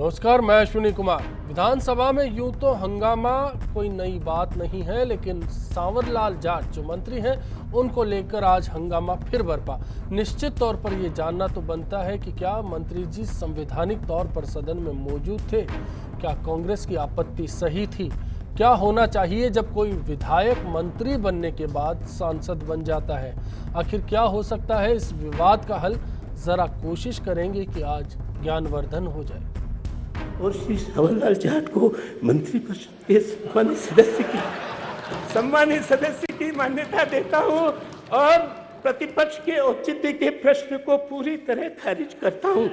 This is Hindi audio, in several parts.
नमस्कार, मैं अश्विनी कुमार। विधानसभा में यूं तो हंगामा कोई नई बात नहीं है, लेकिन सांवरलाल जाट जो मंत्री हैं उनको लेकर आज हंगामा फिर बरपा। निश्चित तौर पर यह जानना तो बनता है कि क्या मंत्री जी संवैधानिक तौर पर सदन में मौजूद थे? क्या कांग्रेस की आपत्ति सही थी? क्या होना चाहिए जब कोई विधायक मंत्री बनने के बाद सांसद बन जाता है? आखिर क्या हो सकता है इस विवाद का हल? जरा कोशिश करेंगे कि आज ज्ञानवर्धन हो जाए। और श्री सांवरलाल जाट को मंत्री परिषद के सम्मानित सदस्य की मान्यता देता हूं और प्रतिपक्ष के औचित्य के प्रश्न को पूरी तरह खारिज करता हूं।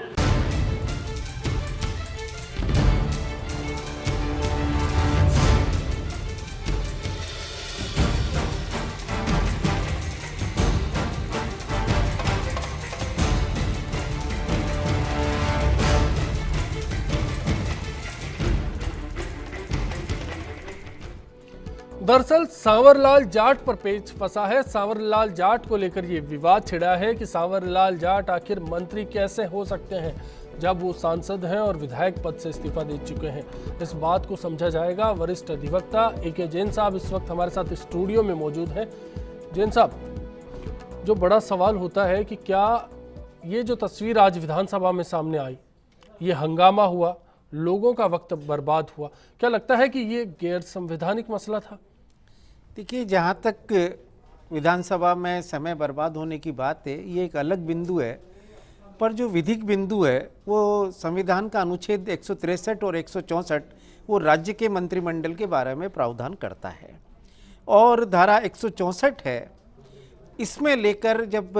दरअसल सांवरलाल जाट पर पेच फंसा है। सांवरलाल जाट को लेकर ये विवाद छिड़ा है कि सांवरलाल जाट आखिर मंत्री कैसे हो सकते हैं जब वो सांसद हैं और विधायक पद से इस्तीफा दे चुके हैं। इस बात को समझा जाएगा। वरिष्ठ अधिवक्ता ए.के. जैन साहब इस वक्त हमारे साथ स्टूडियो में मौजूद हैं। जैन साहब, जो बड़ा सवाल होता है कि क्या ये जो तस्वीर आज विधानसभा में सामने आई, ये हंगामा हुआ, लोगों का वक्त बर्बाद हुआ, क्या लगता है कि ये गैर संवैधानिक मसला था? देखिए, जहाँ तक विधानसभा में समय बर्बाद होने की बात है, ये एक अलग बिंदु है, पर जो विधिक बिंदु है वो संविधान का अनुच्छेद 163 और 164 वो राज्य के मंत्रिमंडल के बारे में प्रावधान करता है और धारा 164 है। इसमें लेकर जब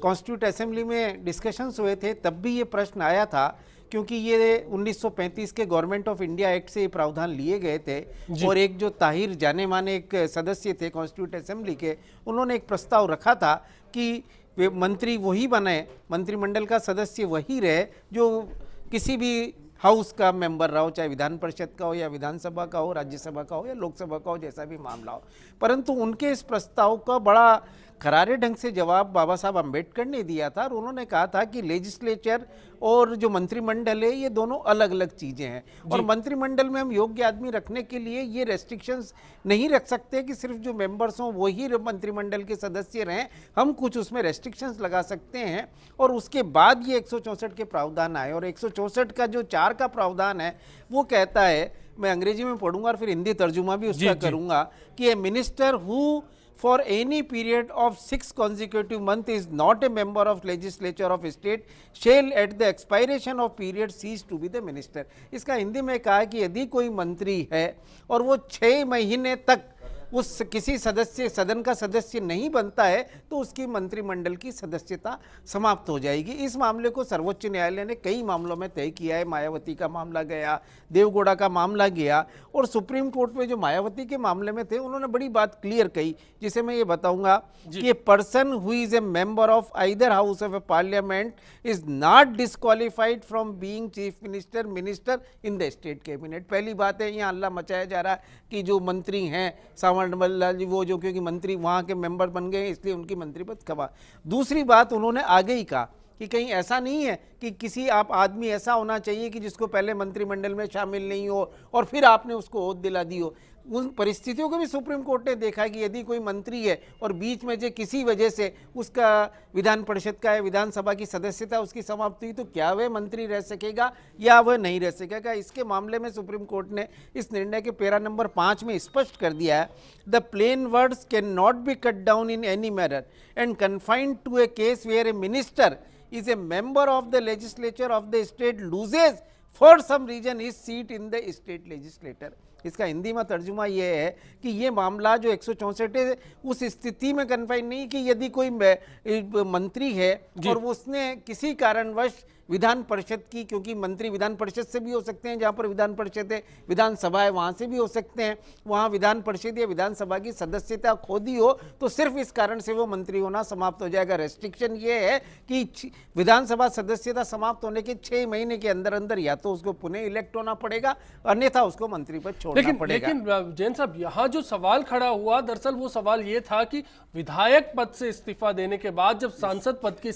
कॉन्स्टिट्यूट असेंबली में डिस्कशंस हुए थे तब भी ये प्रश्न आया था, क्योंकि ये 1935 के गवर्नमेंट ऑफ इंडिया एक्ट से ये प्रावधान लिए गए थे और एक जो ताहिर जाने माने एक सदस्य थे कॉन्स्टिट्यूट असेंबली के, उन्होंने एक प्रस्ताव रखा था कि वे मंत्री वही बने, मंत्रिमंडल का सदस्य वही रहे जो किसी भी हाउस का मेंबर रहा हो, चाहे विधान परिषद का हो या विधानसभा का हो, राज्यसभा का हो या लोकसभा का हो, जैसा भी मामला हो। परंतु उनके इस प्रस्ताव का बड़ा करारे ढंग से जवाब बाबा साहब अम्बेडकर ने दिया था और उन्होंने कहा था कि लेजिस्लेचर और जो मंत्रिमंडल है ये दोनों अलग अलग चीज़ें हैं और मंत्रिमंडल में हम योग्य आदमी रखने के लिए ये रेस्ट्रिक्शंस नहीं रख सकते कि सिर्फ जो मेंबर्स हों वही मंत्रिमंडल के सदस्य रहें। हम कुछ उसमें रेस्ट्रिक्शंस लगा सकते हैं और उसके बाद ये 164 के प्रावधान आए और 164 का जो 4 का प्रावधान है वो कहता है, मैं अंग्रेजी में पढ़ूंगा और फिर हिंदी तर्जुमा भी उसका करूंगा, कि a minister who for any period of 6 consecutive months is not a member of legislature of state shall at the expiration of period cease to be the minister। इसका हिंदी में कहा कि यदि कोई मंत्री है और वो 6 महीने तक उस किसी सदस्य सदन का सदस्य नहीं बनता है तो उसकी मंत्रिमंडल की सदस्यता समाप्त हो जाएगी। इस मामले को सर्वोच्च न्यायालय ने कई मामलों में तय किया है। मायावती का मामला गया, देवगौड़ा का मामला गया और सुप्रीम कोर्ट में जो मायावती के मामले में थे उन्होंने बड़ी बात क्लियर कही, जिसे मैं ये बताऊंगा कि a person who is a member of either house of A parliament is not disqualified from being chief minister minister in the state cabinet. पहली बात है, यहाँ हल्ला मचाया जा रहा है कि जो मंत्री हैं सांवरलाल जी वो जो क्योंकि मंत्री वहाँ के मेंबर बन गए इसलिए उनकी मंत्री पद खबा। दूसरी बात उन्होंने आगे ही कहा कि कहीं ऐसा नहीं है कि किसी आप आदमी ऐसा होना चाहिए कि जिसको पहले मंत्रिमंडल में शामिल नहीं हो और फिर आपने उसको ओहद दिला दी हो। उन परिस्थितियों को भी सुप्रीम कोर्ट ने देखा कि यदि कोई मंत्री है और बीच में जो किसी वजह से उसका विधान परिषद का या विधानसभा की सदस्यता उसकी समाप्त हुई तो क्या वह मंत्री रह सकेगा या वह नहीं रह सकेगा। इसके मामले में सुप्रीम कोर्ट ने इस निर्णय के पैरा नंबर 5 में स्पष्ट कर दिया है, the plain words can not be cut down in any manner and confined to a case where a minister is a member of the legislature of the state loses for some reason his seat in the state legislature। इसका हिंदी में तर्जुमा ये है कि ये मामला जो 164 है उस स्थिति में कन्फाइन नहीं कि यदि कोई मंत्री है और उसने किसी कारणवश विधान परिषद की, क्योंकि मंत्री विधान परिषद से भी हो सकते हैं, जहाँ पर विधान परिषद है, विधानसभा है वहाँ से भी हो सकते हैं, वहाँ विधान परिषद या विधानसभा की सदस्यता खो दी हो तो सिर्फ इस कारण से वो मंत्री होना समाप्त हो जाएगा। रेस्ट्रिक्शन ये है कि विधानसभा सदस्यता समाप्त होने के 6 महीने के अंदर अंदर या तो उसको पुनः इलेक्ट होना पड़ेगा अन्यथा उसको मंत्री पद छोड़ना पड़ेगा। लेकिन जैन साहब, यहाँ जो सवाल खड़ा हुआ दरअसल वो सवाल ये था कि विधायक पद से इस्तीफा देने के बाद जब सांसद पद की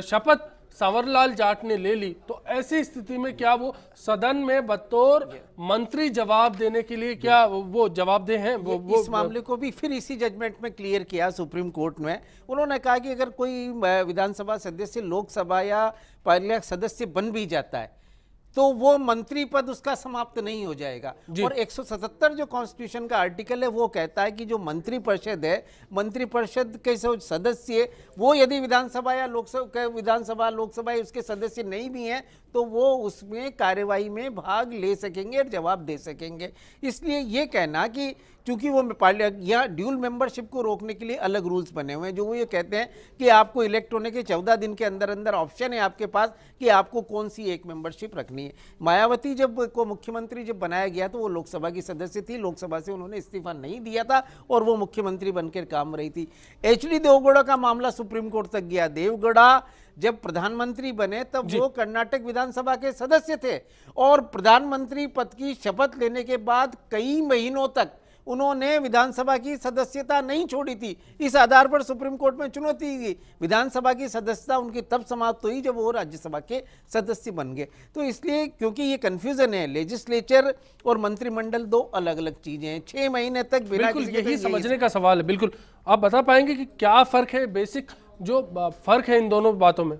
शपथ सांवरलाल जाट ने ले ली, तो ऐसी स्थिति में क्या वो सदन में बतौर मंत्री जवाब देने के लिए क्या वो जवाबदेह हैं? वो इस मामले को भी फिर इसी जजमेंट में क्लियर किया सुप्रीम कोर्ट में। उन्होंने कहा कि अगर कोई विधानसभा सदस्य लोकसभा या पार्लियामेंट सदस्य बन भी जाता है तो वो मंत्री पद उसका समाप्त नहीं हो जाएगा। और 177 जो कॉन्स्टिट्यूशन का आर्टिकल है वो कहता है कि जो मंत्री परिषद है, मंत्री परिषद के सदस्य वो यदि विधानसभा या लोकसभा उसके सदस्य नहीं भी हैं तो वो उसमें कार्यवाही में भाग ले सकेंगे और जवाब दे सकेंगे। इसलिए ये कहना कि चूंकि वो या ड्यूल मेंबरशिप को रोकने के लिए अलग रूल्स बने हुए हैं, जो वो ये कहते हैं कि आपको इलेक्ट होने के 14 दिन के अंदर अंदर ऑप्शन है आपके पास कि आपको कौन सी एक मेंबरशिप रखनी है। मायावती जब को मुख्यमंत्री जब बनाया गया तो वो लोकसभा की सदस्य थी, लोकसभा से उन्होंने इस्तीफा नहीं दिया था और वो मुख्यमंत्री बनकर काम रही थी। एचडी देवगौड़ा का मामला सुप्रीम कोर्ट तक गया। देवगौड़ा जब प्रधानमंत्री बने तब वो कर्नाटक विधानसभा के सदस्य थे और प्रधानमंत्री पद की शपथ लेने के बाद कई महीनों तक उन्होंने विधानसभा की सदस्यता नहीं छोड़ी थी। इस आधार पर सुप्रीम कोर्ट में चुनौती दी। विधानसभा की सदस्यता उनकी तब समाप्त हुई जब वो राज्यसभा के सदस्य बन गए। तो इसलिए क्योंकि ये कंफ्यूजन है, लेजिस्लेचर और मंत्रिमंडल दो अलग अलग चीजें हैं। 6 महीने तक बिल्कुल यही समझने का सवाल है। बिल्कुल आप बता पाएंगे कि क्या फर्क है, बेसिक जो फर्क है इन दोनों बातों में?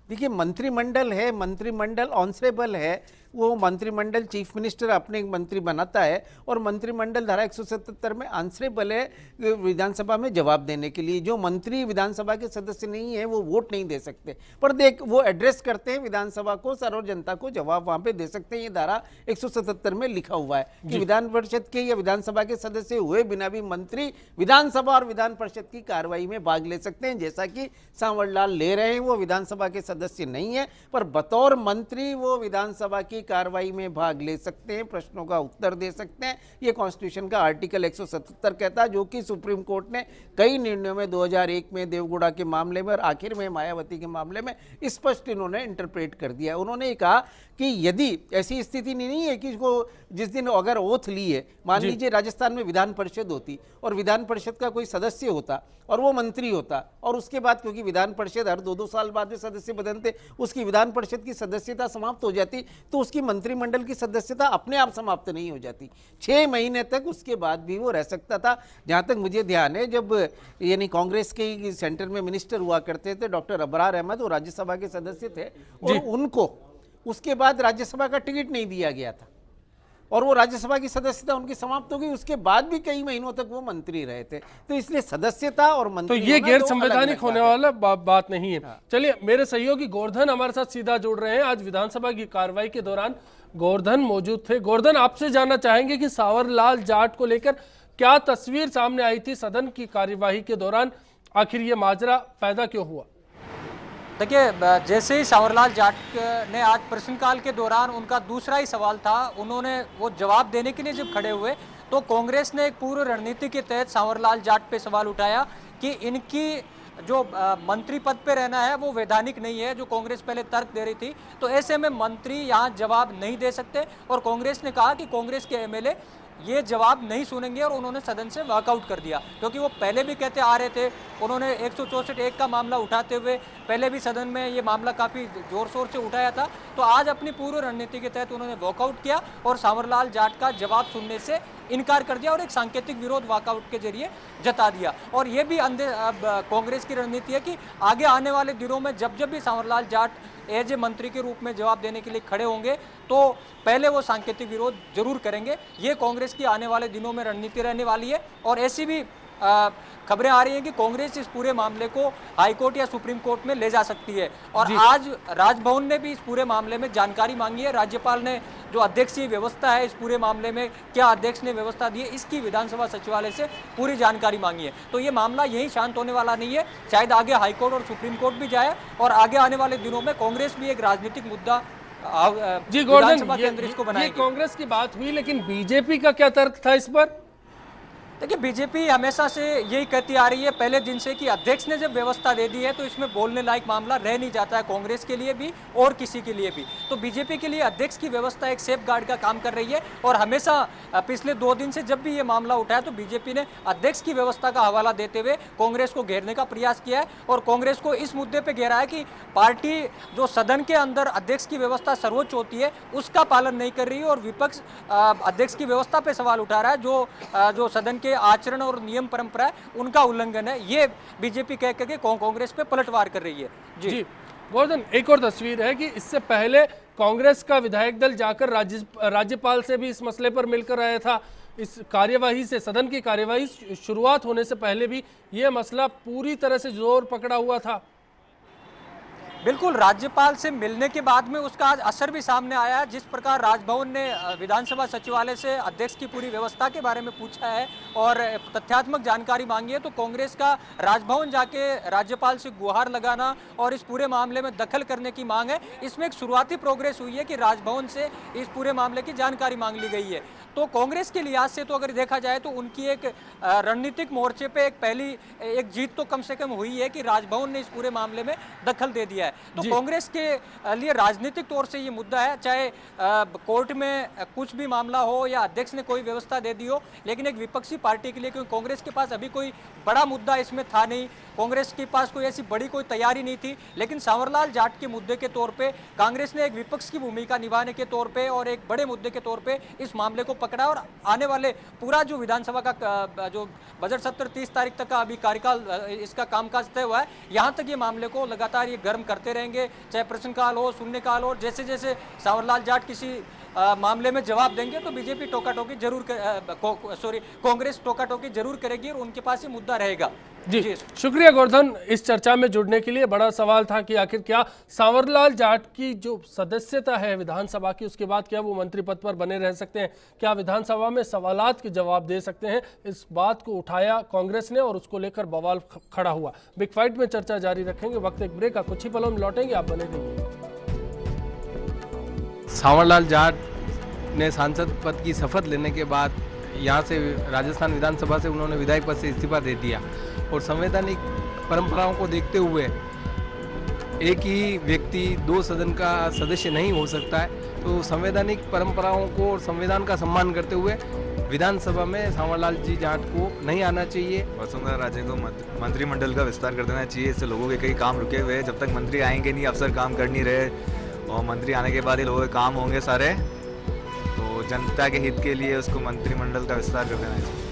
देखिए, मंत्रिमंडल है, मंत्रिमंडल ऑनसरेबल है, वो मंत्रिमंडल चीफ मिनिस्टर अपने मंत्री बनाता है और मंत्रिमंडल धारा 177 में आंसरेबल है विधानसभा में जवाब देने के लिए। जो मंत्री विधानसभा के सदस्य नहीं है वो वोट नहीं दे सकते, पर वो एड्रेस करते हैं विधानसभा को, सर्व जनता को जवाब वहां पे दे सकते हैं। ये धारा 177 में लिखा हुआ है कि विधान परिषद के या विधानसभा के सदस्य हुए बिना भी मंत्री विधानसभा और विधान परिषद की कार्रवाई में भाग ले सकते हैं, जैसा कि सांवरलाल ले रहे हैं। वो विधानसभा के सदस्य नहीं है पर बतौर मंत्री वो विधानसभा की कार्रवाई में भाग ले सकते हैं, प्रश्नों का उत्तर दे सकते हैं। ये कॉन्स्टिट्यूशन का आर्टिकल 177 कहता है, जो कि सुप्रीम कोर्ट ने कई निर्णयों में 2001 में देवगौड़ा के मामले में और आखिर में मायावती के मामले में स्पष्ट इन्होंने इंटरप्रेट कर दिया। उन्होंने कहा कि यदि ऐसी स्थिति नहीं है कि जिस दिन अगर ओथ ली है, मान लीजिए राजस्थान में विधान परिषद होती और विधान परिषद का कोई सदस्य होता और वो मंत्री होता और उसके बाद क्योंकि विधान परिषद हर 2-2 साल बाद में सदस्य बदलते, उसकी विधान परिषद की सदस्यता समाप्त हो जाती तो उसकी मंत्रिमंडल की सदस्यता अपने आप समाप्त नहीं हो जाती। 6 महीने तक उसके बाद भी वो रह सकता था। जहां तक मुझे ध्यान है, जब यानी कांग्रेस के सेंटर में मिनिस्टर हुआ करते थे डॉक्टर अबरार अहमद, वो राज्यसभा के सदस्य थे और उनको उसके बाद राज्यसभा का टिकट नहीं दिया गया था और वो राज्यसभा की सदस्यता उनकी समाप्त हो गई। उसके बाद भी कई महीनों तक वो मंत्री रहे थे। तो इसलिए सदस्यता और मंत्री तो ये गैर संवैधानिक होने वाला बात नहीं है। चलिए, मेरे सहयोगी गोवर्धन हमारे साथ सीधा जुड़ रहे हैं। आज विधानसभा की कार्रवाई के दौरान गोवर्धन मौजूद थे। गोवर्धन, आपसे जानना चाहेंगे कि सांवरलाल जाट को लेकर क्या तस्वीर सामने आई थी सदन की कार्यवाही के दौरान, आखिर ये माजरा पैदा क्यों हुआ? देखिए, जैसे ही सांवरलाल जाट ने आज प्रश्नकाल के दौरान उनका दूसरा ही सवाल था, उन्होंने वो जवाब देने के लिए जब खड़े हुए तो कांग्रेस ने एक पूर्व रणनीति के तहत सांवरलाल जाट पे सवाल उठाया कि इनकी जो मंत्री पद पे रहना है वो वैधानिक नहीं है, जो कांग्रेस पहले तर्क दे रही थी। तो ऐसे में मंत्री यहाँ जवाब नहीं दे सकते और कांग्रेस ने कहा कि कांग्रेस के एमएलए ये जवाब नहीं सुनेंगे और उन्होंने सदन से वॉकआउट कर दिया, क्योंकि वो पहले भी कहते आ रहे थे। उन्होंने 164(1) का मामला उठाते हुए पहले भी सदन में ये मामला काफ़ी जोर शोर से उठाया था। तो आज अपनी पूर्व रणनीति के तहत उन्होंने वॉकआउट किया और सांवरलाल जाट का जवाब सुनने से इनकार कर दिया और एक सांकेतिक विरोध वॉकआउट के जरिए जता दिया। और ये भी कांग्रेस की रणनीति है कि आगे आने वाले दिनों में जब जब भी सांवरलाल जाट एज ए मंत्री के रूप में जवाब देने के लिए खड़े होंगे तो पहले वो सांकेतिक विरोध जरूर करेंगे। ये कांग्रेस की आने वाले दिनों में रणनीति रहने वाली है। और ऐसी भी खबरें आ रही हैं कि कांग्रेस इस पूरे मामले को हाईकोर्ट या सुप्रीम कोर्ट में ले जा सकती है। और आज राजभवन ने भी इस पूरे मामले में जानकारी मांगी है। राज्यपाल ने जो अध्यक्षीय व्यवस्था है इस पूरे मामले में, क्या अध्यक्ष ने व्यवस्था दी है, इसकी विधानसभा सचिवालय से पूरी जानकारी मांगी है। तो ये मामला यही शांत होने वाला नहीं है, शायद आगे हाईकोर्ट और सुप्रीम कोर्ट भी जाए और आगे आने वाले दिनों में कांग्रेस भी एक राजनीतिक मुद्दा जी गोवर्धन, ये कांग्रेस की बात हुई, लेकिन बीजेपी का क्या तर्क था इस पर? देखिए, बीजेपी हमेशा से यही कहती आ रही है पहले दिन से कि अध्यक्ष ने जब व्यवस्था दे दी है तो इसमें बोलने लायक मामला रह नहीं जाता है, कांग्रेस के लिए भी और किसी के लिए भी। तो बीजेपी के लिए अध्यक्ष की व्यवस्था एक सेफ गार्ड का काम कर रही है और हमेशा पिछले 2 दिन से जब भी ये मामला उठा है तो बीजेपी ने अध्यक्ष की व्यवस्था का हवाला देते हुए कांग्रेस को घेरने का प्रयास किया है और कांग्रेस को इस मुद्दे पर घेरा है कि पार्टी जो सदन के अंदर अध्यक्ष की व्यवस्था सर्वोच्च होती है उसका पालन नहीं कर रही है और विपक्ष अध्यक्ष की व्यवस्था पे सवाल उठा रहा है। जो सदन के आचरण और नियम परंपरा है उनका उल्लंघन है, ये बीजेपी कह करके कांग्रेस पे पलटवार कर रही है। जी गोवर्धन, एक और तस्वीर है कि इससे पहले कांग्रेस का विधायक दल जाकर राज्यपाल से भी इस मसले पर मिलकर आया था। इस कार्यवाही से, सदन की कार्यवाही शुरुआत होने से पहले भी यह मसला पूरी तरह से जोर पकड़ा हुआ था। बिल्कुल, राज्यपाल से मिलने के बाद में उसका आज असर भी सामने आया है। जिस प्रकार राजभवन ने विधानसभा सचिवालय से अध्यक्ष की पूरी व्यवस्था के बारे में पूछा है और तथ्यात्मक जानकारी मांगी है, तो कांग्रेस का राजभवन जाके राज्यपाल से गुहार लगाना और इस पूरे मामले में दखल करने की मांग है। इसमें एक शुरुआती प्रोग्रेस हुई है कि राजभवन से इस पूरे मामले की जानकारी मांग ली गई है। तो कांग्रेस के लिहाज से तो अगर देखा जाए तो उनकी एक रणनीतिक मोर्चे पे एक जीत तो कम से कम हुई है कि राजभवन ने इस पूरे मामले में दखल दे दिया है। तो कांग्रेस के लिए राजनीतिक तौर से ये मुद्दा है, चाहे कोर्ट में कुछ भी मामला हो या अध्यक्ष ने कोई व्यवस्था दे दी हो, लेकिन एक विपक्षी पार्टी के लिए, क्योंकि कांग्रेस के पास अभी कोई बड़ा मुद्दा इसमें था नहीं, कांग्रेस के पास कोई ऐसी बड़ी कोई तैयारी नहीं थी, लेकिन सांवरलाल जाट के मुद्दे के तौर पे कांग्रेस ने एक विपक्ष की भूमिका निभाने के तौर पे और एक बड़े मुद्दे के तौर पे इस मामले को पकड़ा और आने वाले पूरा जो विधानसभा का जो बजट सत्र 30 तारीख तक का अभी कार्यकाल इसका कामकाज तय हुआ है, यहाँ तक ये मामले को लगातार ये गर्म करते रहेंगे, चाहे प्रश्नकाल हो, शून्यकाल हो। जैसे जैसे सांवरलाल जाट किसी मामले में जवाब देंगे तो बीजेपी टोका-टोकी जरूर कांग्रेस टोका-टोकी जरूर करेगी और उनके पास ये मुद्दा रहेगा। जी शुक्रिया गोवर्धन, इस चर्चा में जुड़ने के लिए। बड़ा सवाल था कि आखिर क्या सांवरलाल जाट की जो सदस्यता है विधानसभा की, उसके बाद क्या वो मंत्री पद पर बने रह सकते हैं, क्या विधानसभा में सवालात के जवाब दे सकते हैं, इस बात को उठाया कांग्रेस ने और उसको लेकर बवाल खड़ा हुआ। बिग फाइट में चर्चा जारी रखेंगे, वक्त एक ब्रेक का, कुछ ही पलों में लौटेंगे, आप बने रहिए। सांवरलाल जाट ने सांसद पद की शपथ लेने के बाद यहाँ से राजस्थान विधानसभा से उन्होंने विधायक पद से इस्तीफा दे दिया और संवैधानिक परंपराओं को देखते हुए एक ही व्यक्ति 2 सदन का सदस्य नहीं हो सकता है, तो संवैधानिक परंपराओं को और संविधान का सम्मान करते हुए विधानसभा में सांवरलाल जी जाट को नहीं आना चाहिए। वसुंधरा राजे को मंत्रिमंडल का विस्तार कर देना चाहिए। इससे लोगों के कई काम रुके हुए हैं, जब तक मंत्री आएंगे नहीं, अफसर काम कर नहीं रहे और मंत्री आने के बाद ही लोगों के काम होंगे सारे, तो जनता के हित के लिए उसको मंत्रिमंडल का विस्तार कर देना चाहिए।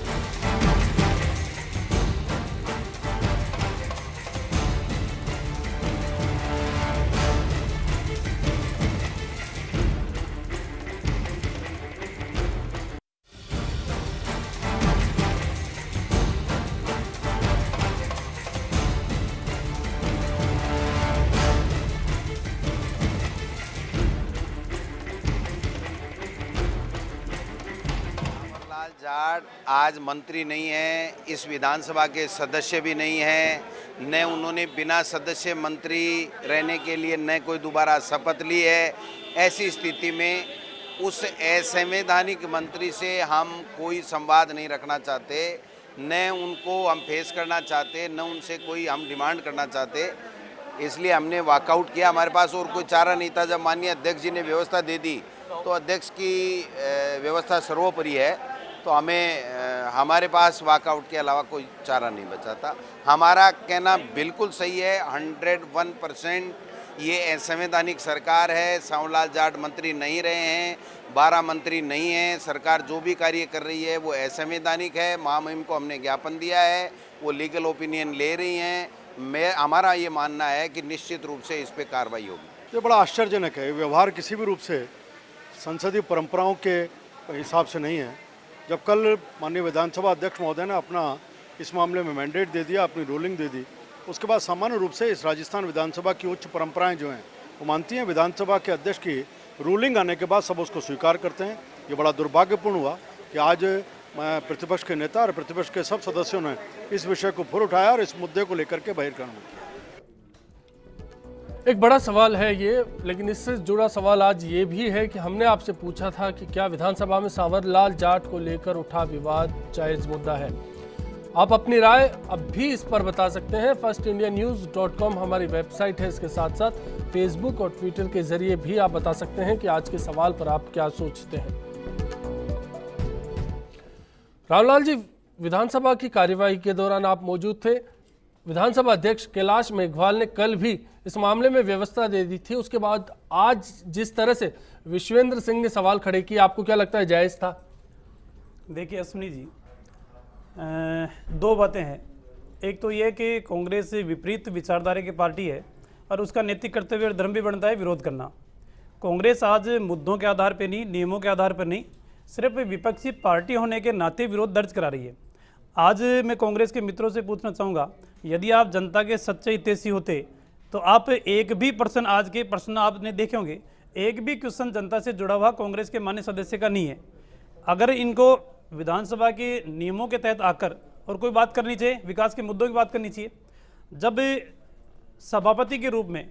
जाट आज मंत्री नहीं है, इस विधानसभा के सदस्य भी नहीं है, न उन्होंने बिना सदस्य मंत्री रहने के लिए न कोई दोबारा शपथ ली है। ऐसी स्थिति में उस असंवैधानिक मंत्री से हम कोई संवाद नहीं रखना चाहते, न उनको हम फेस करना चाहते, न उनसे कोई हम डिमांड करना चाहते। इसलिए हमने वॉकआउट किया। हमारे पास और कोई चारा नहीं था। जब माननीय अध्यक्ष जी ने व्यवस्था दे दी तो अध्यक्ष की व्यवस्था सर्वोपरि है, तो हमें हमारे पास वॉकआउट के अलावा कोई चारा नहीं बचा था। हमारा कहना बिल्कुल सही है, 101% ये असंवैधानिक सरकार है। सांवरलाल जाट मंत्री नहीं रहे हैं, 12 मंत्री नहीं हैं। सरकार जो भी कार्य कर रही है वो असंवैधानिक है। महामहिम को हमने ज्ञापन दिया है, वो लीगल ओपिनियन ले रही हैं। हमारा ये मानना है कि निश्चित रूप से इस पर कार्रवाई होगी। ये बड़ा आश्चर्यजनक है। व्यवहार किसी भी रूप से संसदीय परंपराओं के हिसाब से नहीं है। जब कल माननीय विधानसभा अध्यक्ष महोदय ने अपना इस मामले में मैंडेट दे दिया, अपनी रूलिंग दे दी, उसके बाद सामान्य रूप से इस राजस्थान विधानसभा की उच्च परंपराएं जो हैं वो मानती हैं। विधानसभा के अध्यक्ष की रूलिंग आने के बाद सब उसको स्वीकार करते हैं। ये बड़ा दुर्भाग्यपूर्ण हुआ कि आज प्रतिपक्ष के नेता और प्रतिपक्ष के सब सदस्यों ने इस विषय को फिर उठाया और इस मुद्दे को लेकर के बहिर्गमन किया। एक बड़ा सवाल है ये, लेकिन इससे जुड़ा सवाल आज ये भी है कि हमने आपसे पूछा था कि क्या विधानसभा में सांवरलाल जाट को लेकर उठा विवाद जायज मुद्दा है। आप अपनी राय अब भी इस पर बता सकते हैं। firstindianews.com हमारी वेबसाइट है। इसके साथ साथ फेसबुक और ट्विटर के जरिए भी आप बता सकते हैं कि आज के सवाल पर आप क्या सोचते हैं। रामलाल जी, विधानसभा की कार्यवाही के दौरान आप मौजूद थे। विधानसभा अध्यक्ष कैलाश मेघवाल ने कल भी इस मामले में व्यवस्था दे दी थी। उसके बाद आज जिस तरह से विश्वेंद्र सिंह ने सवाल खड़े किए, आपको क्या लगता है जायज था? देखिए अश्विनी जी, दो बातें हैं। एक तो यह कि कांग्रेस विपरीत विचारधारा की पार्टी है और उसका नैतिक कर्तव्य और धर्म भी बनता है विरोध करना। कांग्रेस आज मुद्दों के आधार पर नहीं, नियमों के आधार पर नहीं, सिर्फ विपक्षी पार्टी होने के नाते विरोध दर्ज करा रही है। आज मैं कांग्रेस के मित्रों से पूछना चाहूँगा, यदि आप जनता के सच्चे हितैषी होते तो आप एक भी प्रश्न, आज के प्रश्न आपने देखे होंगे, एक भी क्वेश्चन जनता से जुड़ा हुआ कांग्रेस के माननीय सदस्य का नहीं है। अगर इनको विधानसभा के नियमों के तहत आकर और कोई बात करनी चाहिए, विकास के मुद्दों की बात करनी चाहिए। जब सभापति के रूप में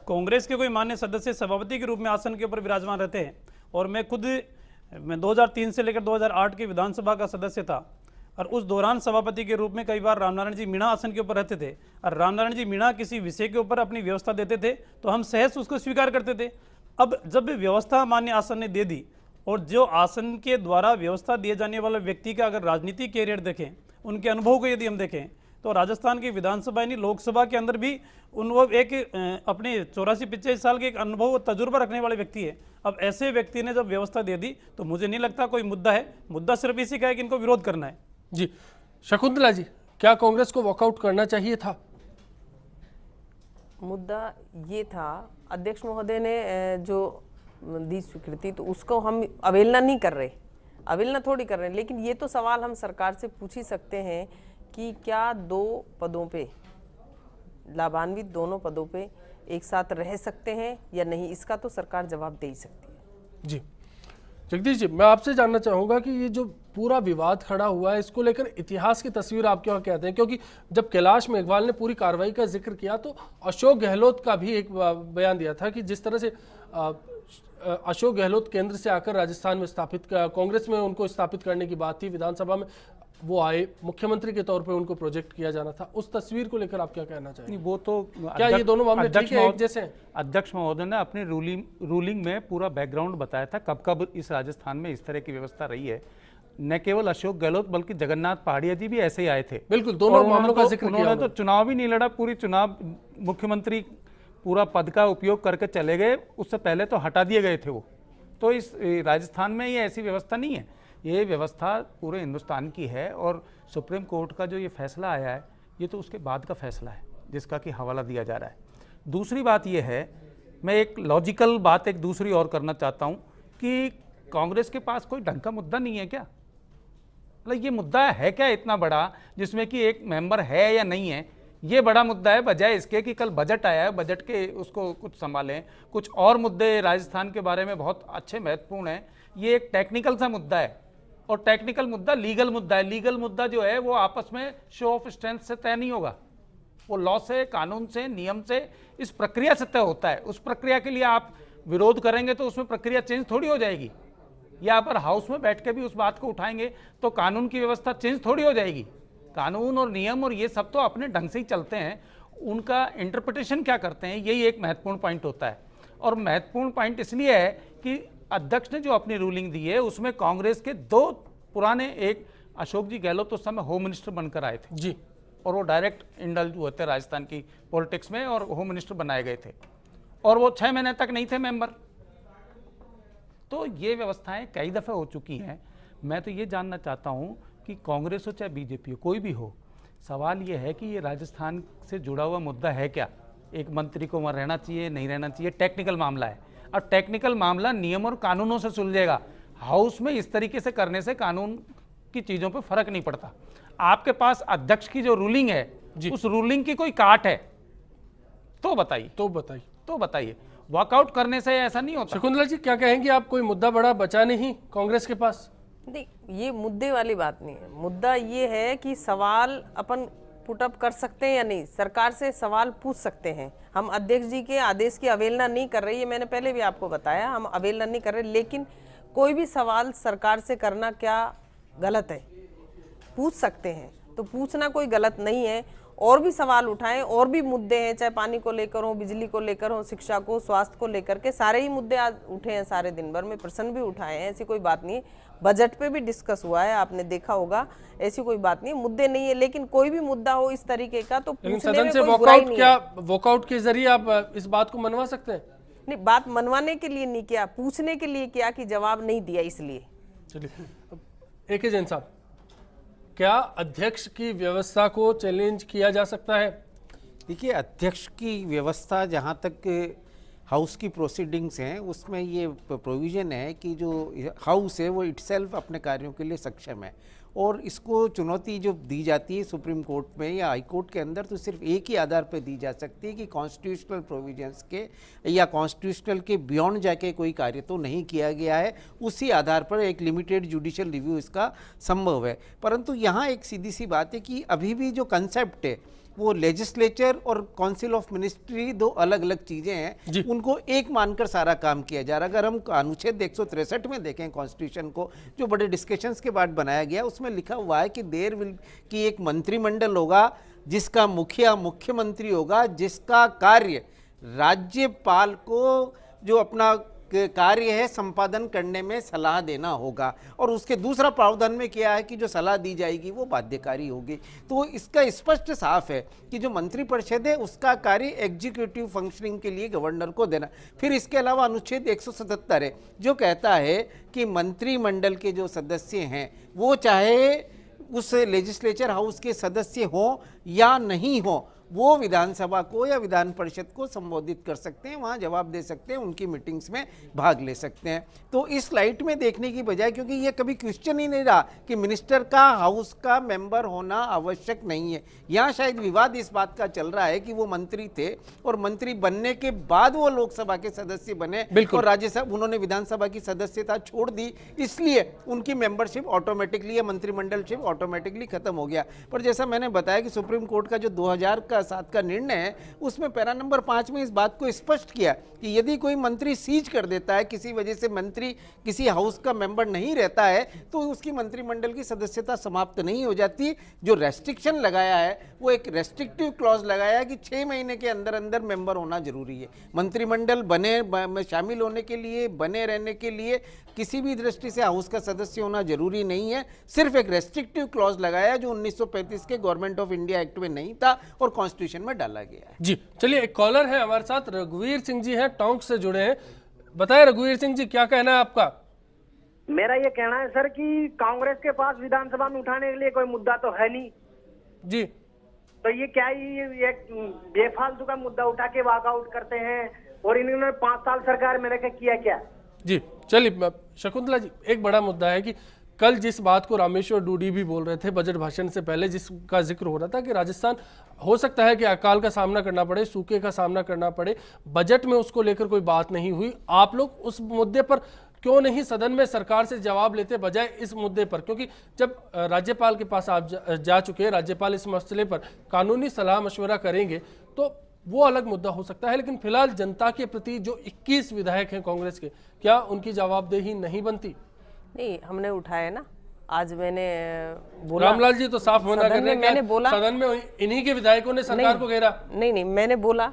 कांग्रेस के कोई माननीय सदस्य सभापति के रूप में आसन के ऊपर विराजमान रहते हैं, और मैं 2003 से लेकर 2008 की विधानसभा का सदस्य था, और उस दौरान सभापति के रूप में कई बार रामनारायण जी मीणा आसन के ऊपर रहते थे, और रामनारायण जी मीणा किसी विषय के ऊपर अपनी व्यवस्था देते थे तो हम सहज उसको स्वीकार करते थे। अब जब व्यवस्था मान्य आसन ने दे दी, और जो आसन के द्वारा व्यवस्था दिए जाने वाले व्यक्ति का अगर राजनीतिक कैरियर देखें, उनके अनुभव को यदि हम देखें, तो राजस्थान की विधानसभा यानी लोकसभा के अंदर भी वो एक अपने 84-85 साल के एक अनुभव और तजुर्बा रखने वाले व्यक्ति है। अब ऐसे व्यक्ति ने जब व्यवस्था दे दी तो मुझे नहीं लगता कोई मुद्दा है। मुद्दा सिर्फ इसी का है कि इनको विरोध करना है। जी, शकुंतला जी, क्या कांग्रेस को वॉकआउट करना चाहिए था? मुद्दा ये था, अध्यक्ष महोदय ने जो दी स्वीकृति, तो उसको हम अवहेलना नहीं कर रहे, अवहेलना थोड़ी कर रहे हैं, लेकिन ये तो सवाल हम सरकार से पूछ ही सकते हैं कि क्या दो पदों पे, लाभान्वित दोनों पदों पे एक साथ रह सकते हैं या नहीं, इसका तो सरकार जवाब दे ही सकती है। जी, जगदीश जी, मैं आपसे जानना चाहूँगा कि ये जो पूरा विवाद खड़ा हुआ है, इसको लेकर इतिहास की तस्वीर आप क्या कहते हैं? क्योंकि जब कैलाश मेघवाल ने पूरी कार्रवाई का जिक्र किया तो अशोक गहलोत का भी एक बयान दिया था कि जिस तरह से अशोक गहलोत केंद्र से आकर राजस्थान में कांग्रेस में उनको स्थापित करने की बात थी, विधानसभा में वो आए, मुख्यमंत्री के तौर पे उनको प्रोजेक्ट किया जाना था। उस तस्वीर को लेकर आप क्या कहना चाहेंगे? वो तो क्या ये दोनों मामले ठीक है, एक जैसे हैं? अध्यक्ष महोदय ने अपनी रूलिंग में पूरा बैकग्राउंड बताया था, कब कब इस राजस्थान में इस तरह की व्यवस्था रही है। न केवल अशोक गहलोत बल्कि जगन्नाथ पहाड़िया जी भी ऐसे ही आए थे। बिल्कुल, दोनों मामलों का जिक्र किया। उन्होंने तो चुनाव भी नहीं लड़ा, पूरी चुनाव मुख्यमंत्री पूरा पद का उपयोग करके चले गए, उससे पहले तो हटा दिए गए थे वो। तो इस राजस्थान में ये ऐसी व्यवस्था नहीं है, ये व्यवस्था पूरे हिंदुस्तान की है। और सुप्रीम कोर्ट का जो ये फैसला आया है, ये तो उसके बाद का फैसला है जिसका कि हवाला दिया जा रहा है। दूसरी बात ये है, मैं एक लॉजिकल बात एक दूसरी और करना चाहता हूँ कि कांग्रेस के पास कोई ढंग का मुद्दा नहीं है क्या? मतलब ये मुद्दा है क्या इतना बड़ा जिसमें कि एक मेंबर है या नहीं है, ये बड़ा मुद्दा है, बजाय इसके कि कल बजट आया है, बजट के उसको कुछ संभालें। कुछ और मुद्दे राजस्थान के बारे में बहुत अच्छे महत्वपूर्ण हैं। ये एक टेक्निकल सा मुद्दा है, और टेक्निकल मुद्दा लीगल मुद्दा है। लीगल मुद्दा जो है वो आपस में शो ऑफ स्ट्रेंथ से तय नहीं होगा, वो लॉ से, कानून से, नियम से, इस प्रक्रिया से तय होता है। उस प्रक्रिया के लिए आप विरोध करेंगे तो उसमें प्रक्रिया चेंज थोड़ी हो जाएगी, या अगर हाउस में बैठ के भी उस बात को उठाएंगे तो कानून की व्यवस्था चेंज थोड़ी हो जाएगी। कानून और नियम और ये सब तो अपने ढंग से ही चलते हैं, उनका इंटरप्रिटेशन क्या करते हैं, यही एक महत्वपूर्ण पॉइंट होता है। और महत्वपूर्ण पॉइंट इसलिए है कि अध्यक्ष ने जो अपनी रूलिंग दी है उसमें कांग्रेस के दो पुराने, एक अशोक जी गहलोत उस समय होम मिनिस्टर बनकर आए थे जी, और वो डायरेक्ट इंडल्ज हुए थे राजस्थान की पॉलिटिक्स में और होम मिनिस्टर बनाए गए थे, और वो 6 महीने तक नहीं थे मेंबर। तो ये व्यवस्थाएं कई दफ़े हो चुकी हैं। मैं तो ये जानना चाहता हूँ कि कांग्रेस हो चाहे बीजेपी हो, कोई भी हो, सवाल ये है कि ये राजस्थान से जुड़ा हुआ मुद्दा है क्या? एक मंत्री को वहाँ रहना चाहिए, नहीं रहना चाहिए, टेक्निकल मामला है। और टेक्निकल मामला नियम और कानूनों से सुलझेगा। हाउस में इस तरीके से करने से कानून की चीज़ों पे फर्क नहीं पड़ता। आपके पास अध्यक्ष की जो रूलिंग है, उस रूलिंग की कोई काट है तो बताइए। वॉकआउट करने से ऐसा नहीं होता। शकुंतला जी, क्या कहेंगे आप? कोई मुद्दा बड़ा बचा नहीं कांग्रेस के पास? नहीं, ये मुद्दे वाली बात नहीं है। मुद्दा ये है कि सवाल अपन पुटअप कर सकते हैं या नहीं, सरकार से सवाल पूछ सकते हैं। हम अध्यक्ष जी के आदेश की अवहेलना नहीं कर रहे, ये मैंने पहले भी आपको बताया, हम अवहेलना नहीं कर रहे, लेकिन कोई भी सवाल सरकार से करना क्या गलत है? पूछ सकते हैं, तो पूछना कोई गलत नहीं है। और भी सवाल उठाएं, और भी मुद्दे हैं, चाहे पानी को लेकर हो, बिजली को लेकर हो, शिक्षा को, स्वास्थ्य को लेकर के, सारे ही मुद्दे आज उठे हैं, सारे दिन भर में प्रश्न भी उठाए हैं, ऐसी कोई बात नहीं है। बजट पे भी डिस्कस हुआ है, आपने देखा होगा, ऐसी कोई बात नहीं है, मुद्दे नहीं है, लेकिन कोई भी मुद्दा हो इस तरीके का तो पूछने में कोई बुराई नहीं है। वॉकआउट के जरिए आप इस बात को मनवा सकते हैं? नहीं, बात मनवाने के लिए नहीं किया, पूछने के लिए किया कि जवाब नहीं दिया इसलिए। चलिए, AK जैन साहब, क्या अध्यक्ष की व्यवस्था को चैलेंज किया जा सकता है? देखिए, अध्यक्ष की व्यवस्था जहाँ तक हाउस की प्रोसीडिंग्स हैं उसमें ये प्रोविज़न है कि जो हाउस है वो इटसेल्फ अपने कार्यों के लिए सक्षम है, और इसको चुनौती जो दी जाती है सुप्रीम कोर्ट में या हाई कोर्ट के अंदर तो सिर्फ एक ही आधार पर दी जा सकती है कि कॉन्स्टिट्यूशनल प्रोविजंस के या कॉन्स्टिट्यूशनल के बियॉन्ड जाके कोई कार्य तो नहीं किया गया है, उसी आधार पर एक लिमिटेड जुडिशियल रिव्यू इसका संभव है। परंतु यहाँ एक सीधी सी बात है कि अभी भी जो कंसेप्ट है वो लेजिस्लेचर और काउंसिल ऑफ मिनिस्ट्री दो अलग अलग चीज़ें हैं, उनको एक मानकर सारा काम किया जा रहा है। अगर हम अनुच्छेद 163 में देखें कॉन्स्टिट्यूशन को, जो बड़े डिस्कशंस के बाद बनाया गया, उसमें लिखा हुआ है कि देयर विल की एक मंत्रिमंडल होगा जिसका मुखिया मुख्यमंत्री होगा, जिसका कार्य राज्यपाल को जो अपना कार्य है संपादन करने में सलाह देना होगा, और उसके दूसरा प्रावधान में क्या है कि जो सलाह दी जाएगी वो बाध्यकारी होगी। तो इसका स्पष्ट साफ है कि जो मंत्रिपरिषद है उसका कार्य एग्जीक्यूटिव फंक्शनिंग के लिए गवर्नर को देना। फिर इसके अलावा अनुच्छेद 177 है जो कहता है कि मंत्रिमंडल के जो सदस्य हैं वो चाहे उस लेजिस्लेचर हाउस के सदस्य हों या नहीं हों, वो विधानसभा को या विधान परिषद को संबोधित कर सकते हैं, वहाँ जवाब दे सकते हैं, उनकी मीटिंग्स में भाग ले सकते हैं। तो इस लाइट में देखने की बजाय, क्योंकि ये कभी क्वेश्चन ही नहीं रहा कि मिनिस्टर का हाउस का मेंबर होना आवश्यक नहीं है, यहाँ शायद विवाद इस बात का चल रहा है कि वो मंत्री थे और मंत्री बनने के बाद वो लोकसभा के सदस्य बने और राज्यसभा उन्होंने विधानसभा की सदस्यता छोड़ दी, इसलिए उनकी मेंबरशिप ऑटोमेटिकली या मंत्रिमंडलशिप ऑटोमेटिकली खत्म हो गया। पर जैसा मैंने बताया कि सुप्रीम कोर्ट का जो 2007 का निर्णय है उसमें पैरा नंबर 5 में इस बात को स्पष्ट किया कि यदि कोई मंत्री सीज कर देता है, किसी वजह से मंत्री किसी हाउस का मेंबर नहीं रहता है, तो उसकी मंत्रिमंडल की सदस्यता समाप्त नहीं हो जाती। जो रेस्ट्रिक्शन लगाया है वो एक रेस्ट्रिक्टिव क्लॉज लगाया है कि 6 महीने के अंदर अंदर मेंबर होना जरूरी है। मंत्रिमंडल में शामिल होने के लिए, बने रहने के लिए किसी भी दृष्टि से हाउस का सदस्य होना जरूरी नहीं है, सिर्फ एक रेस्ट्रिक्टिव क्लॉज लगाया जो 1935 के गवर्नमेंट ऑफ इंडिया एक्ट में नहीं था और कॉन्स्टिट्यूशन में डाला गया है। जी चलिए, एक कॉलर है हमारे साथ, रघुवीर सिंह जी हैं, टोंक से जुड़े हैं। बताएं रघुवीर सिंह जी, क्या कहना है आपका? मेरा ये कहना है सर कि कांग्रेस के पास विधानसभा में उठाने के लिए कोई मुद्दा तो है नहीं जी, तो ये क्या ये बेफालतू का मुद्दा उठा के वॉकआउट करते हैं, और इन्होंने 5 साल सरकार में रहकर किया क्या? जी चलिए शकुंतला जी, एक बड़ा मुद्दा है कि कल जिस बात को रामेश्वर डूडी भी बोल रहे थे बजट भाषण से पहले, जिसका जिक्र हो रहा था कि राजस्थान हो सकता है कि अकाल का सामना करना पड़े, सूखे का सामना करना पड़े, बजट में उसको लेकर कोई बात नहीं हुई। आप लोग उस मुद्दे पर क्यों नहीं सदन में सरकार से जवाब लेते बजाय इस मुद्दे पर? क्योंकि जब राज्यपाल के पास आप जा चुके हैं, राज्यपाल इस मसले पर कानूनी सलाह मशवरा करेंगे तो वो अलग मुद्दा हो सकता है, लेकिन फिलहाल जनता के प्रति जो 21 विधायक हैं कांग्रेस के, क्या उनकी जवाबदेही नहीं बनती? नहीं, हमने उठाया ना, आज मैंने बोला। रामलाल जी तो साफ मना कर रहे हैं, मैंने बोला सदन में इन्हीं के विधायकों ने सरकार को घेरा। नहीं, मैंने बोला,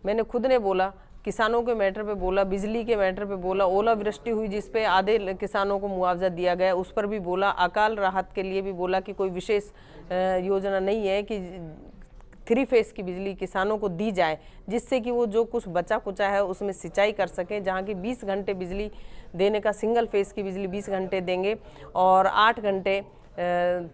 मैंने खुद ने बोला, किसानों के मैटर पे बोला, बिजली के मैटर पे बोला, ओलावृष्टि हुई जिसपे आधे किसानों को मुआवजा दिया गया उस पर भी बोला, अकाल राहत के लिए भी बोला कि कोई विशेष योजना नहीं है कि 3 फेस की बिजली किसानों को दी जाए, जिससे कि वो जो कुछ बचा कुचा है उसमें सिंचाई कर सकें। जहाँ की 20 घंटे बिजली देने का सिंगल फेस की बिजली 20 घंटे देंगे और 8 घंटे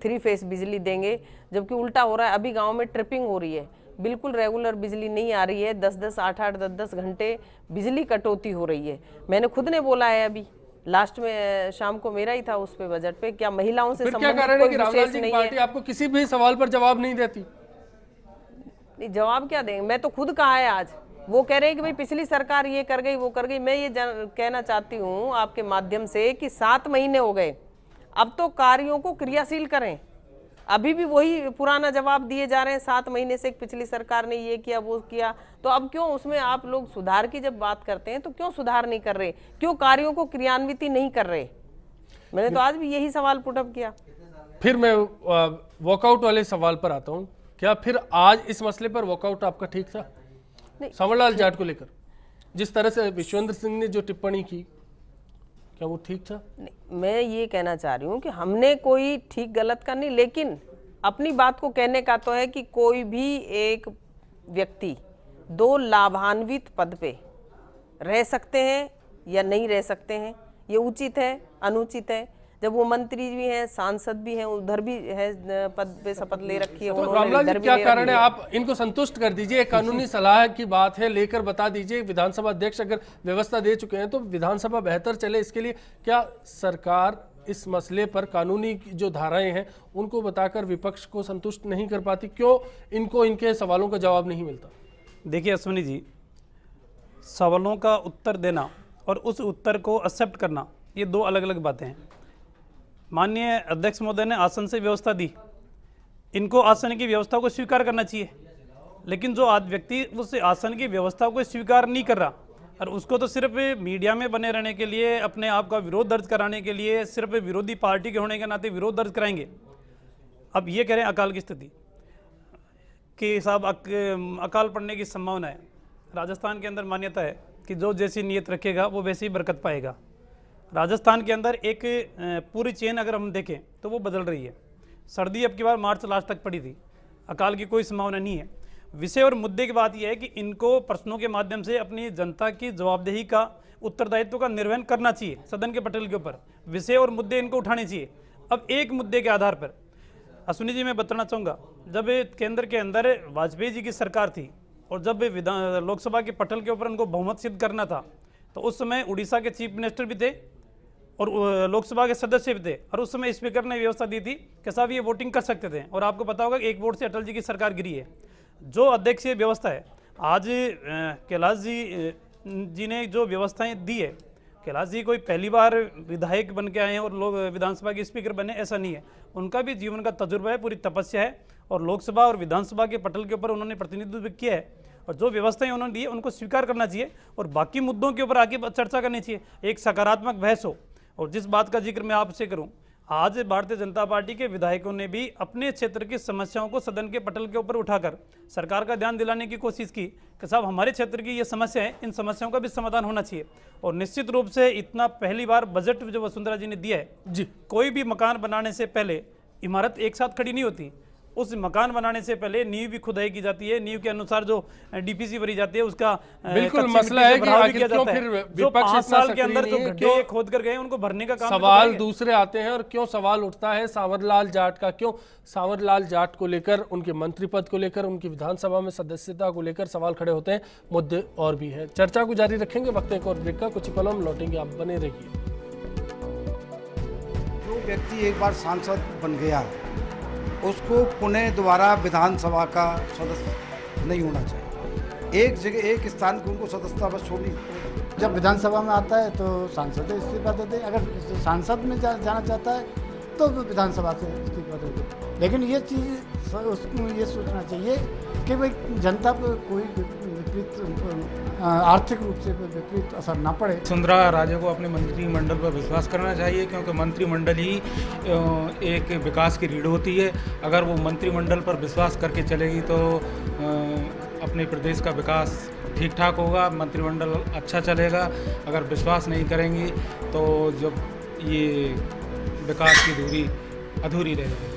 3 फेस बिजली देंगे, जबकि उल्टा हो रहा है। अभी गांव में ट्रिपिंग हो रही है, बिल्कुल रेगुलर बिजली नहीं आ रही है, 10-10, 8-8, 10-10 घंटे बिजली कटौती हो रही है। मैंने खुद ने बोला है, अभी लास्ट में शाम को मेरा ही था उस पे बजट पे, क्या महिलाओं से संबंधित कोई विशेष नहीं है? आपको किसी भी सवाल पर जवाब नहीं देती? नहीं, जवाब क्या देंगे? मैं तो खुद कहा है आज, वो कह रहे हैं कि भाई पिछली सरकार ये कर गई वो कर गई। मैं ये कहना चाहती हूँ आपके माध्यम से कि 7 महीने हो गए, अब तो कार्यों को क्रियाशील करें। अभी भी वही पुराना जवाब दिए जा रहे हैं 7 महीने से, पिछली सरकार ने ये किया वो किया। तो अब क्यों उसमें आप लोग सुधार की जब बात करते हैं तो क्यों सुधार नहीं कर रहे, क्यों कार्यों को क्रियान्वित नहीं कर रहे? मैंने तो आज भी यही सवाल पुटअप किया। फिर मैं वॉकआउट वाले सवाल पर आता हूं, क्या फिर आज इस मसले पर वॉकआउट आपका ठीक था? सांवरलाल जाट को लेकर जिस तरह से विश्वेंद्र सिंह ने जो टिप्पणी की, क्या वो ठीक था? नहीं, मैं ये कहना चाह रही हूँ कि हमने कोई ठीक गलत का नहीं, लेकिन अपनी बात को कहने का तो है कि कोई भी एक व्यक्ति 2 लाभान्वित पद पे रह सकते हैं या नहीं रह सकते हैं, ये उचित है अनुचित है? जब वो मंत्री भी हैं, सांसद भी हैं, उधर भी है पद पे शपथ ले रखी है तो उन्होंने, रामलाल जी इधर भी क्या ले कारण रखी है? आप इनको संतुष्ट कर दीजिए, कानूनी सलाह की बात है, लेकर बता दीजिए। विधानसभा अध्यक्ष अगर व्यवस्था दे चुके हैं तो विधानसभा बेहतर चले, इसके लिए क्या सरकार इस मसले पर कानूनी जो धाराएं हैं उनको बताकर विपक्ष को संतुष्ट नहीं कर पाती? क्यों इनको इनके सवालों का जवाब नहीं मिलता? देखिए अश्विनी जी, सवालों का उत्तर देना और उस उत्तर को एक्सेप्ट करना, ये 2 अलग अलग बातें हैं। माननीय अध्यक्ष महोदय ने आसन से व्यवस्था दी, इनको आसन की व्यवस्था को स्वीकार करना चाहिए, लेकिन जो आज व्यक्ति उस आसन की व्यवस्था को स्वीकार नहीं कर रहा और उसको तो सिर्फ मीडिया में बने रहने के लिए, अपने आप का विरोध दर्ज कराने के लिए, सिर्फ विरोधी पार्टी के होने के नाते विरोध दर्ज कराएंगे। अब ये कह रहे हैं अकाल की स्थिति कि साहब अकाल पड़ने की संभावना है। राजस्थान के अंदर मान्यता है कि जो जैसी नीयत रखेगा वो वैसी बरकत पाएगा। राजस्थान के अंदर एक पूरी चेन अगर हम देखें तो वो बदल रही है। सर्दी अब की बार मार्च लास्ट तक पड़ी थी, अकाल की कोई संभावना नहीं है। विषय और मुद्दे की बात यह है कि इनको प्रश्नों के माध्यम से अपनी जनता की जवाबदेही का, उत्तरदायित्व का निर्वहन करना चाहिए सदन के पटल के ऊपर। विषय और मुद्दे इनको उठाने चाहिए। अब एक मुद्दे के आधार पर अश्विनी जी मैं बताना चाहूँगा, जब केंद्र के अंदर वाजपेयी जी की सरकार थी और जब लोकसभा के पटल के ऊपर उनको बहुमत सिद्ध करना था, तो उस समय उड़ीसा के चीफ मिनिस्टर भी थे और लोकसभा के सदस्य भी थे, और उस समय स्पीकर ने व्यवस्था दी थी कि साहब ये वोटिंग कर सकते थे। और आपको पता होगा कि 1 वोट से अटल जी की सरकार गिरी है। जो अध्यक्षीय व्यवस्था है, आज कैलाश जी ने जो व्यवस्थाएं दी है, कैलाश जी कोई पहली बार विधायक बन के आए हैं और लोग विधानसभा के स्पीकर बने, ऐसा नहीं है। उनका भी जीवन का तजुर्बा है, पूरी तपस्या है, और लोकसभा और विधानसभा के पटल के ऊपर उन्होंने प्रतिनिधित्व किया है, और जो व्यवस्थाएं उन्होंने दी है उनको स्वीकार करना चाहिए और बाकी मुद्दों के ऊपर आगे चर्चा करनी चाहिए, एक सकारात्मक बहस हो। और जिस बात का जिक्र मैं आपसे करूं, आज भारतीय जनता पार्टी के विधायकों ने भी अपने क्षेत्र की समस्याओं को सदन के पटल के ऊपर उठाकर सरकार का ध्यान दिलाने की कोशिश की कि साहब हमारे क्षेत्र की ये समस्या है, इन समस्याओं का भी समाधान होना चाहिए। और निश्चित रूप से इतना पहली बार बजट जो वसुंधरा जी ने दिया है जी, कोई भी मकान बनाने से पहले इमारत एक साथ खड़ी नहीं होती, उस मकान बनाने से पहले नींव भी खुदाई की जाती है, नींव के अनुसार जो डीपीसी भरी जाती है उसका बिल्कुल मसला है कि आखिर क्यों फिर जो विपक्ष 5 इतना साल के अंदर जो सक्रिय नहीं है, गड्ढे खोद कर गए उनको भरने का काम सवाल दूसरे आते हैं। और क्यों सवाल उठता है सांवरलाल जाट का? क्यों सांवरलाल जाट को लेकर, उनके मंत्री पद को लेकर, उनकी विधानसभा में सदस्यता को लेकर सवाल खड़े होते हैं? मुद्दे और भी है, चर्चा को जारी रखेंगे। वक्त एक और ब्रेक का, कुछ पलों में लौटेंगे, आप बने रहिए। जो व्यक्ति एक बार सांसद बन गया उसको पुनः दोबारा विधानसभा का सदस्य नहीं होना चाहिए। एक जगह एक स्थान को उनको सदस्यता बस छोड़नी। जब विधानसभा में आता है तो सांसद इस्तीफा देते, अगर सांसद में जाना चाहता है तो विधानसभा से इस्तीफा देते। लेकिन ये चीज़ उसको ये सोचना चाहिए कि भाई जनता पर कोई विपरीत आर्थिक रूप से विपरीत असर ना पड़े। वसुंधरा राजे को अपने मंत्रिमंडल पर विश्वास करना चाहिए, क्योंकि मंत्रिमंडल ही एक विकास की रीढ़ होती है। अगर वो मंत्रिमंडल पर विश्वास करके चलेगी तो अपने प्रदेश का विकास ठीक ठाक होगा, मंत्रिमंडल अच्छा चलेगा। अगर विश्वास नहीं करेंगी तो जब ये विकास की धुरी अधूरी रह जाएगी।